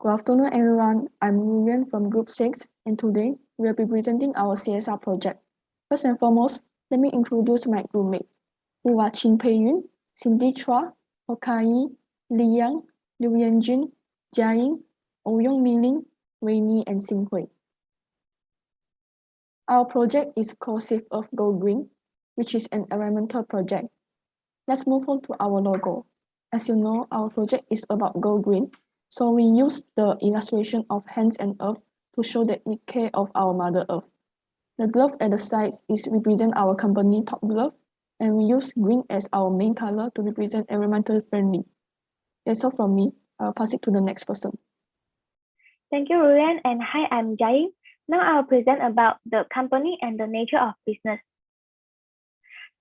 Good afternoon, everyone. I'm Ruyen from Group 6, and today we'll be presenting our CSR project. First and foremost, let me introduce my groupmates, who are Chin Pei-Yun, Cindy Chua, Hokai, Li Yang, Liu Yanjun, Jia Ying, Ouyong Mi-Ling, Wei Ni, and Xin Hui. Our project is called Save Earth Go Green, which is an environmental project. Let's move on to our logo. As you know, our project is about Go Green, so we use the illustration of hands and earth to show that we care of our Mother Earth. The glove at the sides is represent our company Top Glove, and we use green as our main color to represent environmental friendly. That's all from me. I'll pass it to the next person. Thank you, Ruyen, and hi, I'm Jia Ying. Now I'll present about the company and the nature of business.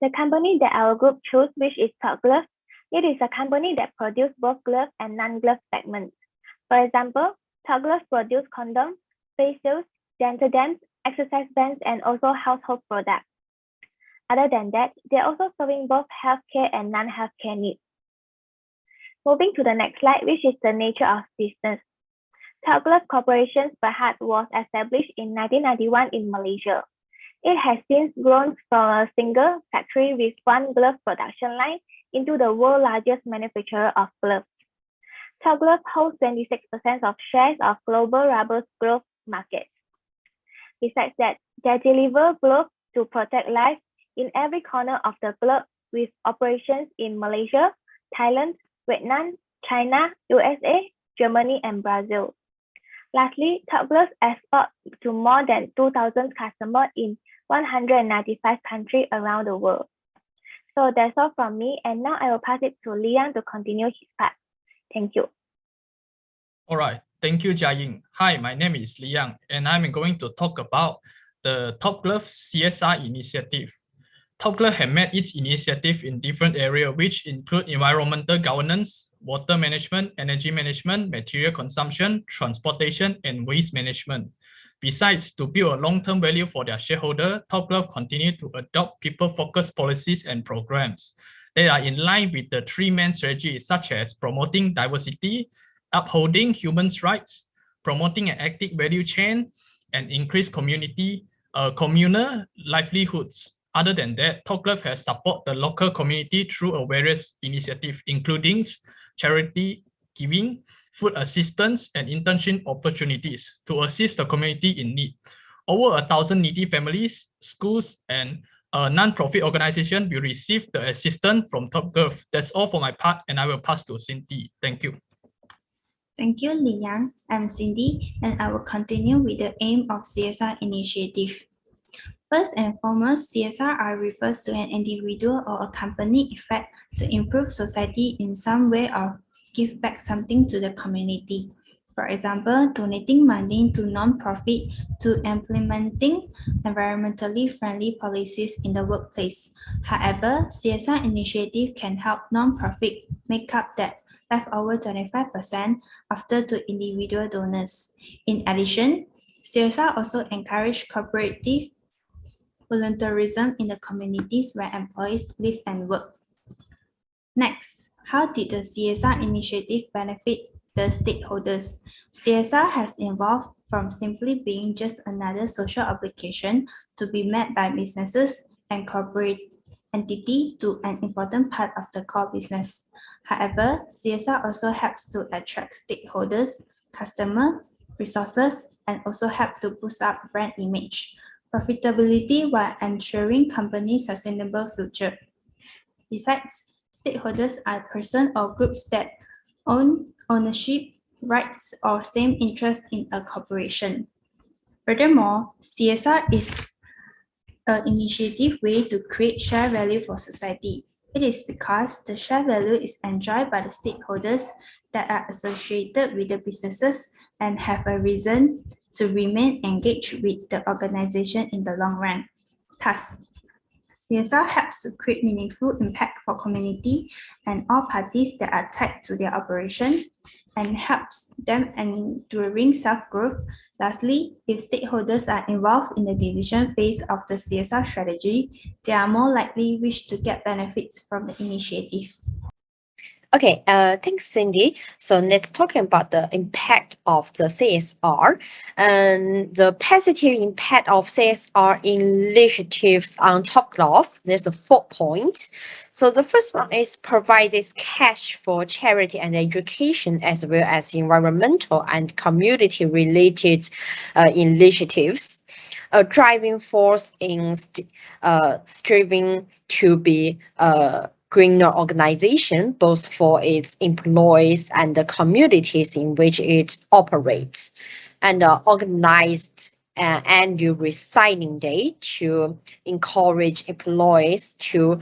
The company that our group chose, which is Top Glove, it is a company that produces both glove and non-glove segments. For example, Top Glove produce condoms, face shields, dental dams, exercise bands, and also household products. Other than that, they're also serving both healthcare and non-healthcare needs. Moving to the next slide, which is the nature of business. Top Glove Corporation Berhad was established in 1991 in Malaysia. It has since grown from a single factory with one glove production line into the world's largest manufacturer of gloves. Top Glove holds 26% of shares of global rubber glove market. Besides that, they deliver gloves to protect life in every corner of the globe with operations in Malaysia, Thailand, Vietnam, China, USA, Germany, and Brazil. Lastly, Top Glove export to more than 2,000 customers in 195 countries around the world. So that's all from me, and now I will pass it to Li Yang to continue his part. Thank you. All right, thank you, Jia Ying. Hi, my name is Li Yang, and I'm going to talk about the Top Glove CSR initiative. Top Glove has made its initiative in different areas, which include environmental governance, water management, energy management, material consumption, transportation, and waste management. Besides, to build a long-term value for their shareholder, Top Glove continue to adopt people-focused policies and programs. They are in line with the three main strategies, such as promoting diversity, upholding human rights, promoting an active value chain, and increase communal livelihoods. Other than that, Top Glove has supported the local community through various initiatives, including charity giving, food assistance, and internship opportunities to assist the community in need. Over 1,000 needy families, schools, and non-profit organizations will receive the assistance from Top Glove. That's all for my part, and I will pass to Cindy. Thank you. Thank you, Li Yang. I'm Cindy, and I will continue with the aim of CSR initiative. First and foremost, CSR refers to an individual or a company effort to improve society in some way or give back something to the community. For example, donating money to non-profit, to implementing environmentally friendly policies in the workplace. However, CSR initiative can help non-profit make up that leftover 25% after to individual donors. In addition, CSR also encourage cooperative volunteerism in the communities where employees live and work. Next, how did the CSR initiative benefit the stakeholders? CSR has evolved from simply being just another social obligation to be met by businesses and corporate entity to an important part of the core business. However, CSR also helps to attract stakeholders, customers, resources, and also help to boost up brand image, profitability while ensuring company sustainable future. Besides, stakeholders are persons or groups that own ownership rights or same interest in a corporation. Furthermore, CSR is an initiative way to create shared value for society. It is because the shared value is enjoyed by the stakeholders that are associated with the businesses and have a reason to remain engaged with the organization in the long run. Thus, CSR helps to create meaningful impact for community and all parties that are tied to their operation and helps them enduring self-growth. Lastly, if stakeholders are involved in the decision phase of the CSR strategy, they are more likely wish to get benefits from the initiative. Okay, thanks, Cindy. So let's talk about the impact of the CSR and the positive impact of CSR initiatives on Top Glove. There's a 4 points. So the first one is provides cash for charity and education as well as environmental and community related initiatives. A driving force in striving to be greener organization, both for its employees and the communities in which it operates, and organized annual recycling day to encourage employees to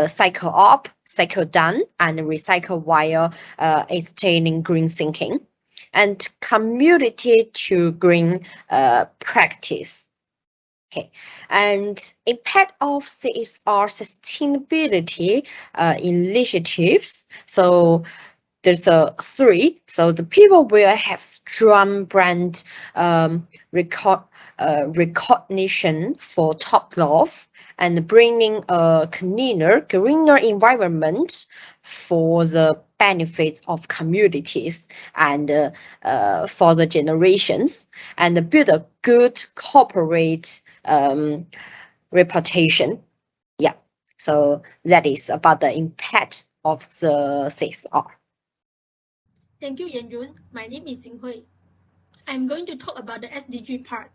cycle up, cycle down, and recycle while instilling green thinking, and community to green practice. Okay, and impact of CSR sustainability initiatives. So there's 3. So the people will have strong brand recognition for Top Glove and bringing a cleaner, greener environment for the benefits of communities and for the generations, and build a good corporate reputation. Yeah, so that is about the impact of the CSR. Thank you, Yanjun. My name is Xinghui. I'm going to talk about the SDG part.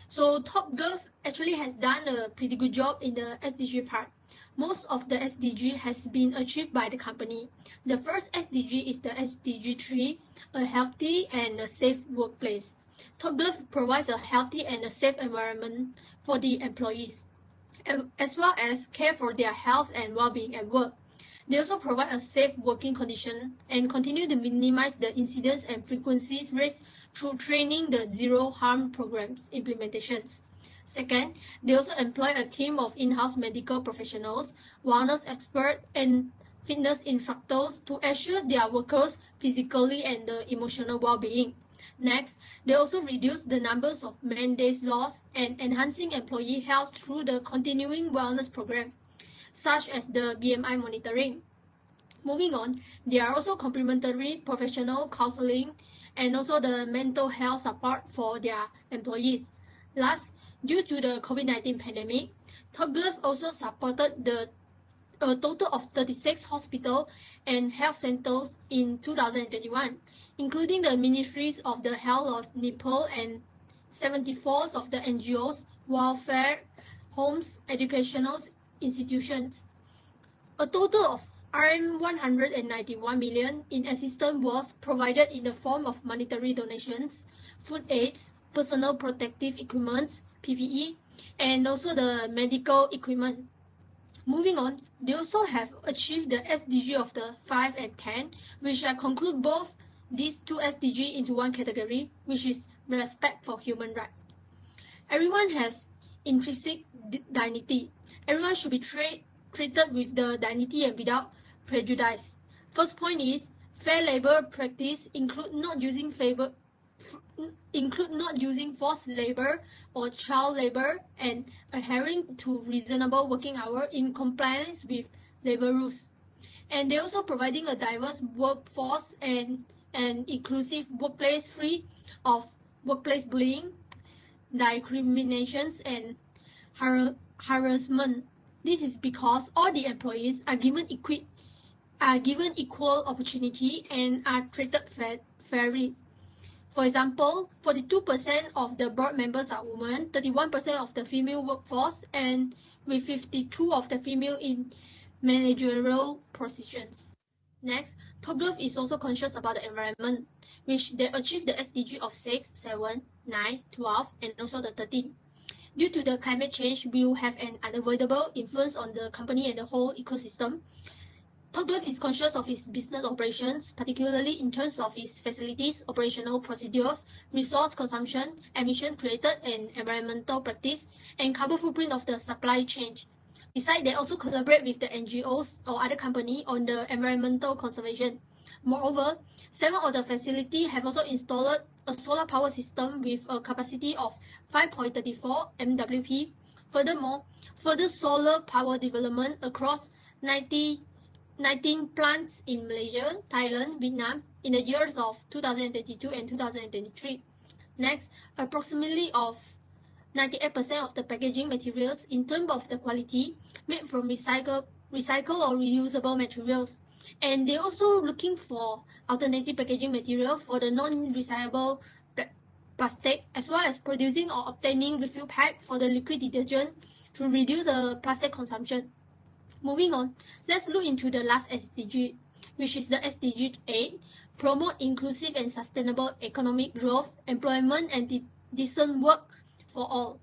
So Top Glove actually has done a pretty good job in the SDG part. Most of the SDG has been achieved by the company. The first SDG is the SDG 3, a healthy and a safe workplace. Top Glove provides a healthy and a safe environment for the employees, as well as care for their health and well-being at work. They also provide a safe working condition and continue to minimize the incidents and frequencies rates through training the zero harm programs implementations. Second, they also employ a team of in-house medical professionals, wellness experts, and fitness instructors to assure their workers' physically and emotional well-being. Next, they also reduce the numbers of man days lost and enhancing employee health through the continuing wellness program, such as the BMI monitoring. Moving on, there are also complementary professional counseling and also the mental health support for their employees. Last, due to the COVID-19 pandemic, Top Glove also supported a total of 36 hospitals and health centers in 2021, including the ministries of the health of Nepal and 74 of the NGOs, welfare homes, educational institutions. A total of RM 191 million in assistance was provided in the form of monetary donations, food aids, personal protective equipment, PPE, and also the medical equipment. Moving on, they also have achieved the SDG of the 5 and 10, which I conclude both these 2 SDG into one category, which is respect for human rights. Everyone has intrinsic dignity. Everyone should be treated with the dignity and without prejudice. First point is fair labor practice include not using forced labor or child labor and adhering to reasonable working hours in compliance with labor rules. And they're also providing a diverse workforce and an inclusive workplace free of workplace bullying, discriminations, and harassment. This is because all the employees are given equal opportunity and are treated fairly. For example, 42% of the board members are women, 31% of the female workforce, and with 52% of the female in managerial positions. Next, Top Glove is also conscious about the environment, which they achieve the SDG of 6, 7, 9, 12, and also the 13. Due to the climate change, we will have an unavoidable influence on the company and the whole ecosystem. Top Glove is conscious of its business operations, particularly in terms of its facilities, operational procedures, resource consumption, emission created, and environmental practice, and carbon footprint of the supply chain. Besides, they also collaborate with the NGOs or other companies on the environmental conservation. Moreover, 7 of the facilities have also installed a solar power system with a capacity of 5.34 MWp. Furthermore, further solar power development across 90 19 plants in Malaysia, Thailand, Vietnam in the years of 2022 and 2023. Next, approximately of 98% of the packaging materials in terms of the quality made from recycle or reusable materials. And they're also looking for alternative packaging material for the non-recyclable plastic, as well as producing or obtaining refill pack for the liquid detergent to reduce the plastic consumption. Moving on, let's look into the last SDG, which is the SDG 8, promote inclusive and sustainable economic growth, employment and decent work for all.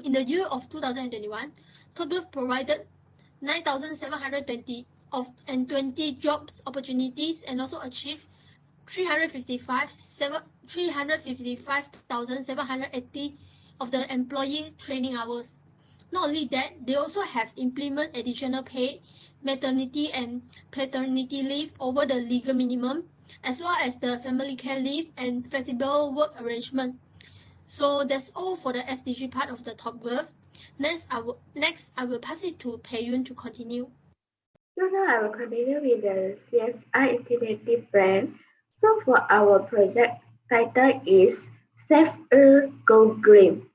In the year of 2021, Top Glove provided 9,720 jobs opportunities and also achieved 355,780 of the employee training hours. Not only that, they also have implemented additional paid maternity and paternity leave over the legal minimum, as well as the family care leave and flexible work arrangement. So that's all for the SDG part of the Top Glove. Next, I will pass it to Pei Yun to continue. So now I will continue with the CSR integrative plan. So for our project title is Save Earth Go Green.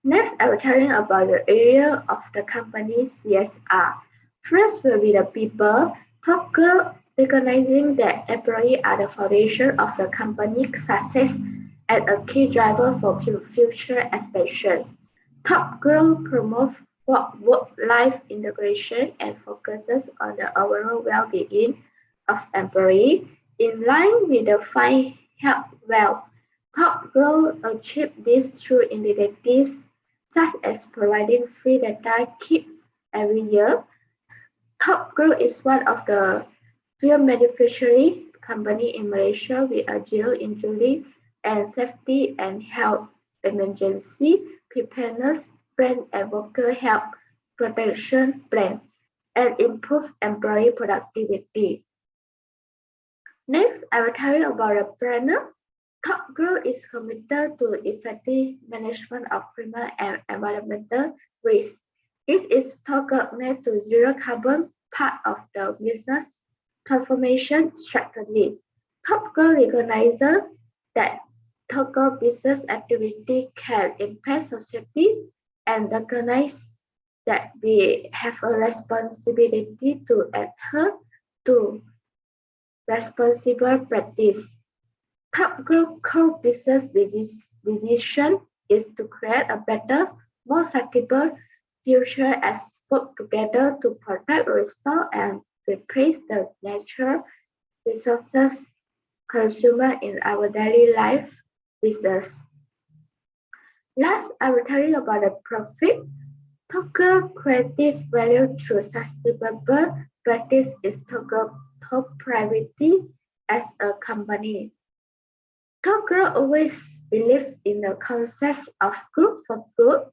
Next, I will tell you about the area of the company CSR. First will be the people. Top Glove recognizing that employees are the foundation of the company's success and a key driver for future expansion. Top Glove promotes work-life integration and focuses on the overall well-being of employees. In line with the 5 Health Well, Top Glove achieved this through initiatives such as providing free data kits every year. Top Glove is one of the few manufacturing companies in Malaysia with a zero injury and safety and health emergency preparedness plan and worker health protection plan, and improve employee productivity. Next, I will tell you about a planner. Top Glove is committed to effective management of climate and environmental risks. This is target net to zero carbon part of the business transformation strategy. Top Glove recognizes that Top Glove business activity can impact society and recognize that we have a responsibility to adhere to responsible practice. Top Glove core business decision is to create a better, more sustainable future as work together to protect, restore, and replace the natural resources consumed in our daily life business. Last, I will tell you about the profit. Top Glove creative value through sustainable practice is Top Glove top priority as a company. Top Glove always believe in the concept of good for good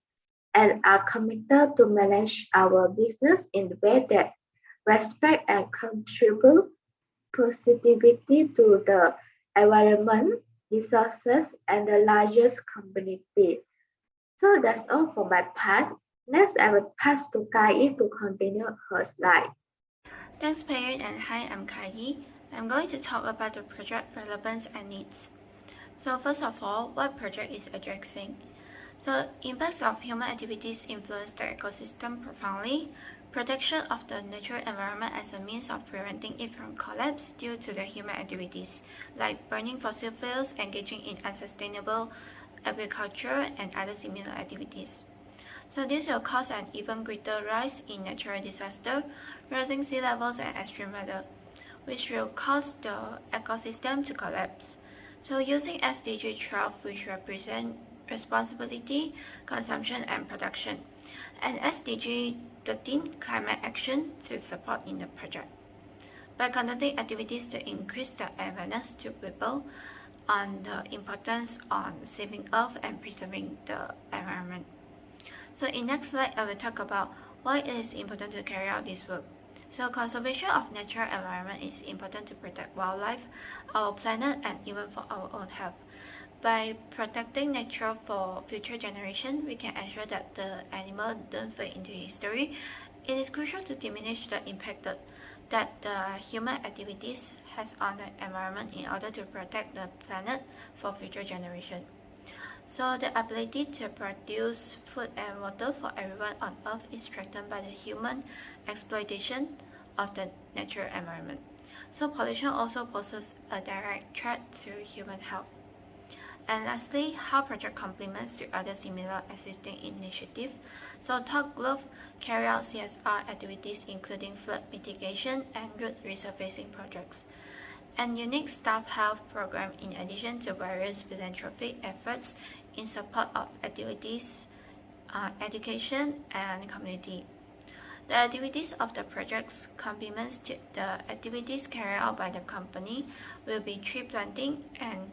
and are committed to manage our business in a way that respect and contribute positivity to the environment, resources, and the largest community. So that's all for my part. Next, I will pass to Kai to continue her slide. Thanks, Pei Yun, and hi, I'm Kai. I'm going to talk about the project relevance and needs. So first of all, what project is addressing? So impacts of human activities influence the ecosystem profoundly. Protection of the natural environment as a means of preventing it from collapse due to the human activities, like burning fossil fuels, engaging in unsustainable agriculture, and other similar activities. So this will cause an even greater rise in natural disaster, rising sea levels and extreme weather, which will cause the ecosystem to collapse. So using SDG 12, which represent responsibility, consumption, and production, and SDG 13, climate action, to support in the project. By conducting activities to increase the awareness to people on the importance on saving Earth and preserving the environment. So in next slide, I will talk about why it is important to carry out this work. So conservation of natural environment is important to protect wildlife, our planet, and even for our own health. By protecting nature for future generations, we can ensure that the animal don't fade into history. It is crucial to diminish the impact that the human activities has on the environment in order to protect the planet for future generations. So the ability to produce food and water for everyone on Earth is threatened by the human exploitation of the natural environment. So pollution also poses a direct threat to human health. And lastly, how project complements to other similar existing initiatives. So Top Glove carry out CSR activities including flood mitigation and road resurfacing projects, and unique staff health program in addition to various philanthropic efforts in support of activities, education, and community. The activities of the projects complements to the activities carried out by the company will be tree planting and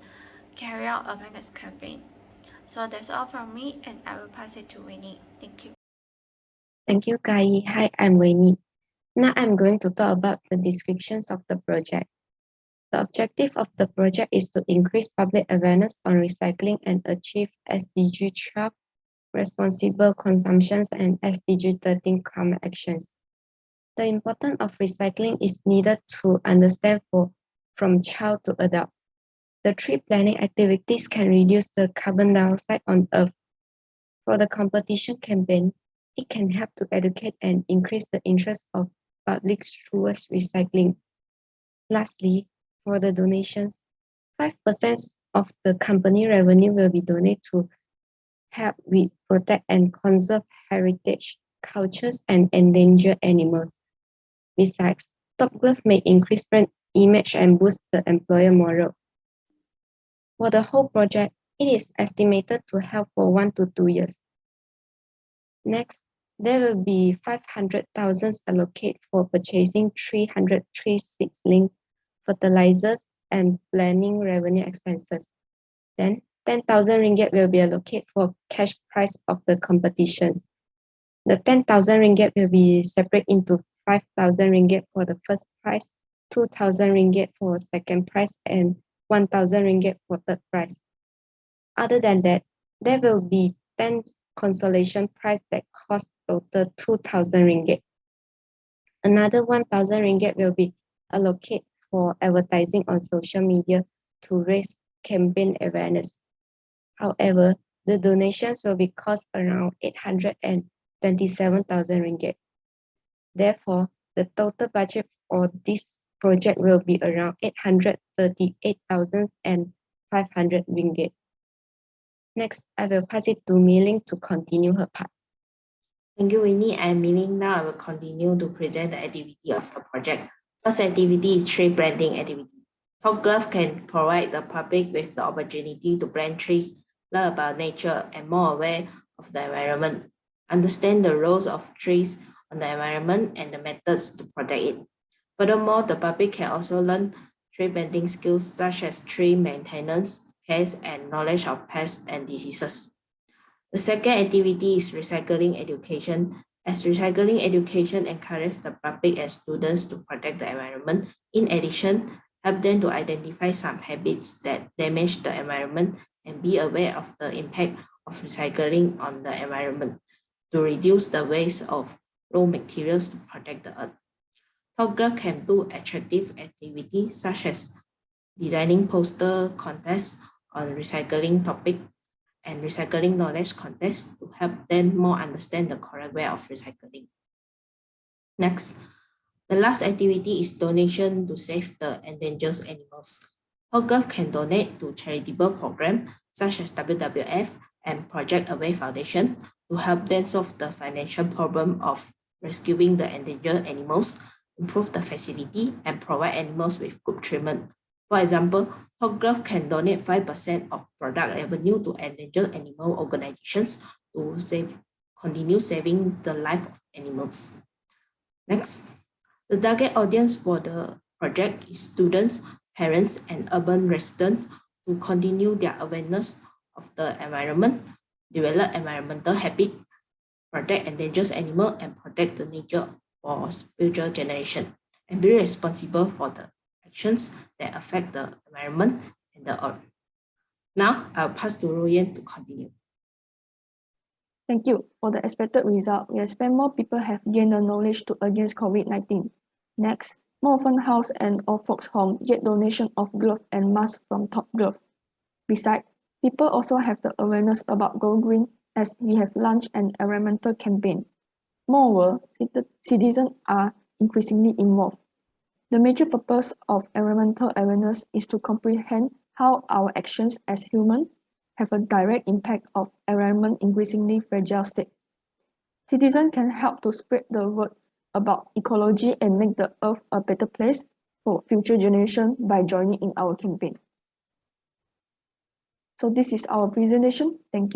carry out awareness campaign. So that's all from me, and I will pass it to Winnie. Thank you. Thank you, Kai. Hi, I'm Winnie. Now I'm going to talk about the descriptions of the project. The objective of the project is to increase public awareness on recycling and achieve SDG 12 responsible consumptions and SDG 13 climate actions. The importance of recycling is needed to understand from child to adult. The tree planting activities can reduce the carbon dioxide on Earth. For the competition campaign, it can help to educate and increase the interest of public towards recycling. Lastly, for the donations, 5% of the company revenue will be donated to help with protect and conserve heritage, cultures, and endangered animals. Besides, Top Glove may increase brand image and boost the employer morale. For the whole project, it is estimated to help for 1 to 2 years. Next, there will be 500,000 allocated for purchasing 300 tree seedling, fertilizers, and planning revenue expenses. Then, 10,000 ringgit will be allocated for cash prize of the competitions. The 10,000 ringgit will be separate into 5,000 ringgit for the first prize, 2,000 ringgit for second prize, and 1,000 ringgit for third prize. Other than that, there will be 10 consolation prize that cost total 2,000 ringgit. Another 1,000 ringgit will be allocated for advertising on social media to raise campaign awareness. However, the donations will be cost around 827,000 ringgit. Therefore, the total budget for this project will be around 838,500 ringgit. Next, I will pass it to Mei-Ling to continue her part. Thank you, Winnie. I'm Mei-Ling. Now I will continue to present the activity of the project. First activity is tree planting activity. Top Glove can provide the public with the opportunity to plant trees, learn about nature, and more aware of the environment, understand the roles of trees on the environment and the methods to protect it. Furthermore, the public can also learn tree planting skills such as tree maintenance, care, and knowledge of pests and diseases. The second activity is recycling education, as recycling education encourages the public and students to protect the environment. In addition, help them to identify some habits that damage the environment and be aware of the impact of recycling on the environment to reduce the waste of raw materials to protect the earth. Top Glove can do attractive activities such as designing poster contests on recycling topic and recycling knowledge contests to help them more understand the correct way of recycling. Next, the last activity is donation to save the endangered animals. Top Glove can donate to charitable programs such as WWF and Project Away Foundation to help them solve the financial problem of rescuing the endangered animals, improve the facility, and provide animals with good treatment. For example, Top Glove can donate 5% of product revenue to endangered animal organizations to continue saving the life of animals. Next, the target audience for the project is students, parents, and urban residents to continue their awareness of the environment, develop environmental habits, protect endangered animals, and protect the nature for future generations, and be responsible for the actions that affect the environment and the earth. Now, I'll pass to Royan to continue. Thank you. For the expected result, we expect more people have gained the knowledge to against COVID-19. Next, More fun house and old folks home get donation of gloves and masks from Top Glove. Besides, people also have the awareness about Go Green as we have launched an environmental campaign. Moreover, citizens are increasingly involved. The major purpose of environmental awareness is to comprehend how our actions as humans have a direct impact of environment increasingly fragile state. Citizens can help to spread the word about ecology and make the earth a better place for future generations by joining in our campaign. So this is our presentation. Thank you.